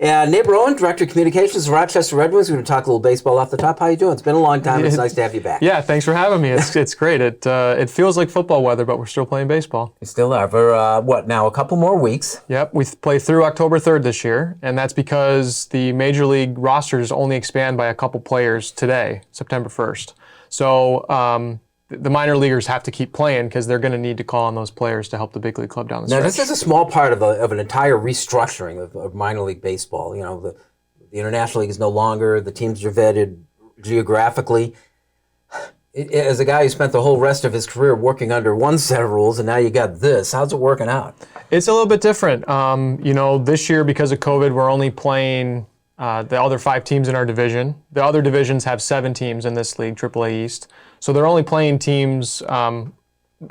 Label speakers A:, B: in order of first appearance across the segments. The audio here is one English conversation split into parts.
A: And Nate Rowan, Director of Communications of Rochester Red Wings. We're going to talk a little baseball off the top. How you doing? It's been a long time. It's nice to have you back.
B: Yeah, thanks for having me. It's great. It feels like football weather, but we're still playing baseball.
A: We still are. For what now? A couple more weeks.
B: Yep, we play through October 3rd this year, and that's because the Major League rosters only expand by a couple players today, September 1st. So the minor leaguers have to keep playing because they're going to need to call on those players to help the big league club down the stretch.
A: Now, this is a small part of an entire restructuring of minor league baseball. You know, the International League is no longer, the teams are vetted geographically. As a guy who spent the whole rest of his career working under one set of rules, and now you got this, how's it working out?
B: It's a little bit different. This year, because of COVID, we're only playing the other 5 teams in our division. The other divisions have 7 teams in this league, AAA East. So they're only playing teams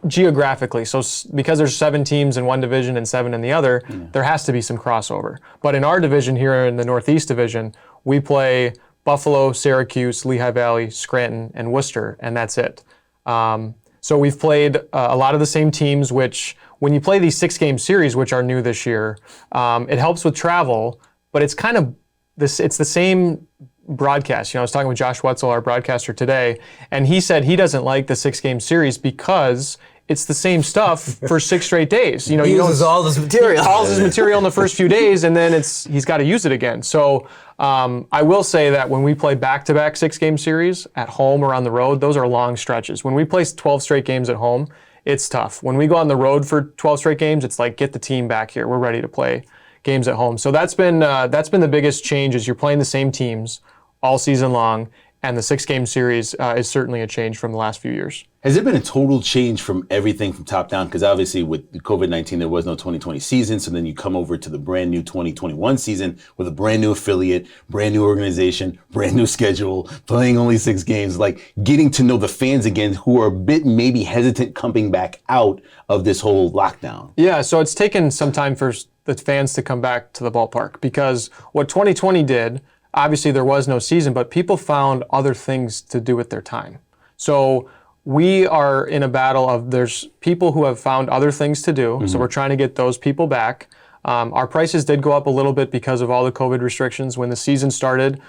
B: geographically. So because there's 7 teams in one division and 7 in the other, there has to be some crossover. But in our division here in the Northeast Division, we play Buffalo, Syracuse, Lehigh Valley, Scranton, and Worcester, and that's it. So we've played a lot of the same teams, which when you play these 6-game series, which are new this year, it helps with travel, but it's kind of it's the same broadcast. I was talking with Josh Wetzel, our broadcaster today, and he said he doesn't like the 6-game series because it's the same stuff for 6 straight days.
A: He uses all this material.
B: All his material in the first few days, and then he's got to use it again. So I will say that when we play back-to-back 6-game series at home or on the road, those are long stretches. When we play 12 straight games at home, it's tough. When we go on the road for 12 straight games, it's like, get the team back here. We're ready to play games at home. So that's been the biggest change, is you're playing the same teams all season long, and the 6-game series is certainly a change from the last few years.
C: Has it been a total change from everything from top down? Because obviously with COVID-19, there was no 2020 season. So then you come over to the brand new 2021 season with a brand new affiliate, brand new organization, brand new schedule, playing only 6 games, like getting to know the fans again who are a bit maybe hesitant coming back out of this whole lockdown.
B: Yeah, so it's taken some time for the fans to come back to the ballpark, because what 2020 did, obviously there was no season, but people found other things to do with their time. So we are in a battle of, there's people who have found other things to do, so we're trying to get those people back. Our prices did go up a little bit because of all the COVID restrictions. When the season started,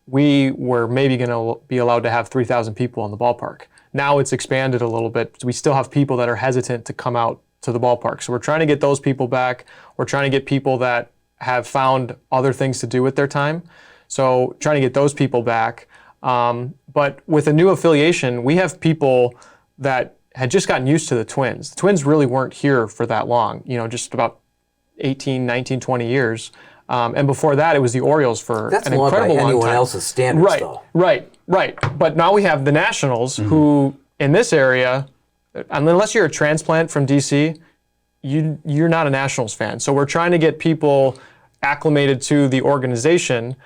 B: we were maybe going to be allowed to have 3,000 people in the ballpark. Now it's expanded a little bit. We still have people that are hesitant to come out to the ballpark. So we're trying to get those people back. We're trying to get people that have found other things to do with their time. So trying to get those people back. But with a new affiliation, we have people that had just gotten used to the Twins. The Twins really weren't here for that long, just about 18, 19, 20 years. And before that, it was the Orioles for an incredible long time.
A: That's by anyone else's standards, though.
B: Right. But now we have the Nationals, who in this area, unless you're a transplant from DC, you're not a Nationals fan. So we're trying to get people acclimated to the organization,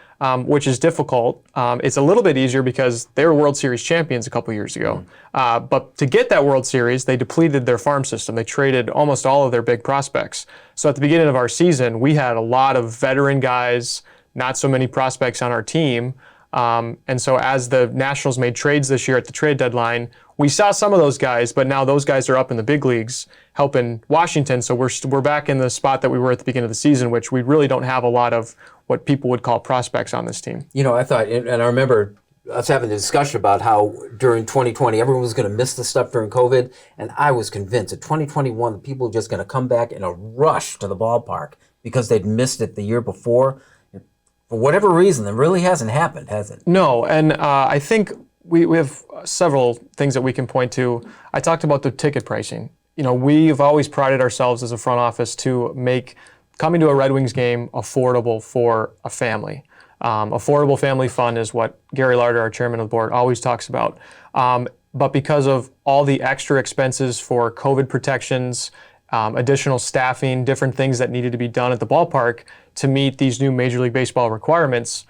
B: which is difficult. It's a little bit easier because they were World Series champions a couple years ago. But to get that World Series, they depleted their farm system. They traded almost all of their big prospects. So at the beginning of our season, we had a lot of veteran guys, not so many prospects on our team. And so as the Nationals made trades this year at the trade deadline, we saw some of those guys, but now those guys are up in the big leagues helping Washington. So we're back in the spot that we were at the beginning of the season, which we really don't have a lot of what people would call prospects on this team.
A: I thought, and I remember us having a discussion about how during 2020, everyone was going to miss the stuff during COVID. And I was convinced that 2021, the people are just going to come back in a rush to the ballpark because they'd missed it the year before. For whatever reason, that really hasn't happened, has it?
B: No, and I think we have several things that we can point to. I talked about the ticket pricing. We've always prided ourselves as a front office to make coming to a Red Wings game affordable for a family. Affordable family fun is what Gary Larder, our chairman of the board, always talks about. But because of all the extra expenses for COVID protections, additional staffing, different things that needed to be done at the ballpark to meet these new Major League Baseball requirements,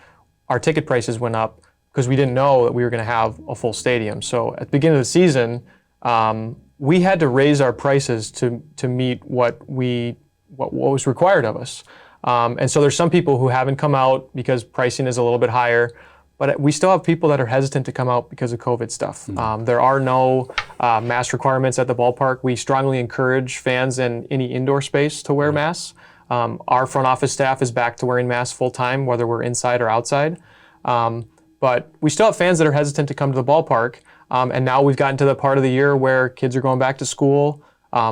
B: our ticket prices went up because we didn't know that we were going to have a full stadium. So at the beginning of the season, we had to raise our prices to meet what was required of us. And so there's some people who haven't come out because pricing is a little bit higher, but we still have people that are hesitant to come out because of COVID stuff. There are no mask requirements at the ballpark. We strongly encourage fans in any indoor space to wear masks. Our front office staff is back to wearing masks full time, whether we're inside or outside. But we still have fans that are hesitant to come to the ballpark. And now we've gotten to the part of the year where kids are going back to school,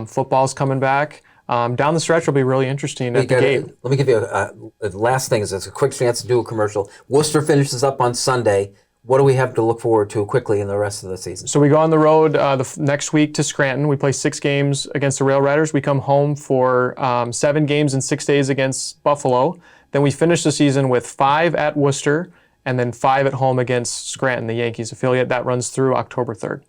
B: football's coming back. Down the stretch will be really interesting at the gate.
A: Let me give you a last thing. Is it's a quick chance to do a commercial. Worcester finishes up on Sunday. What do we have to look forward to quickly in the rest of the season?
B: So we go on the road next week to Scranton. We play 6 games against the Rail Riders. We come home for 7 games in 6 days against Buffalo. Then we finish the season with 5 at Worcester and then 5 at home against Scranton, the Yankees affiliate. That runs through October 3rd.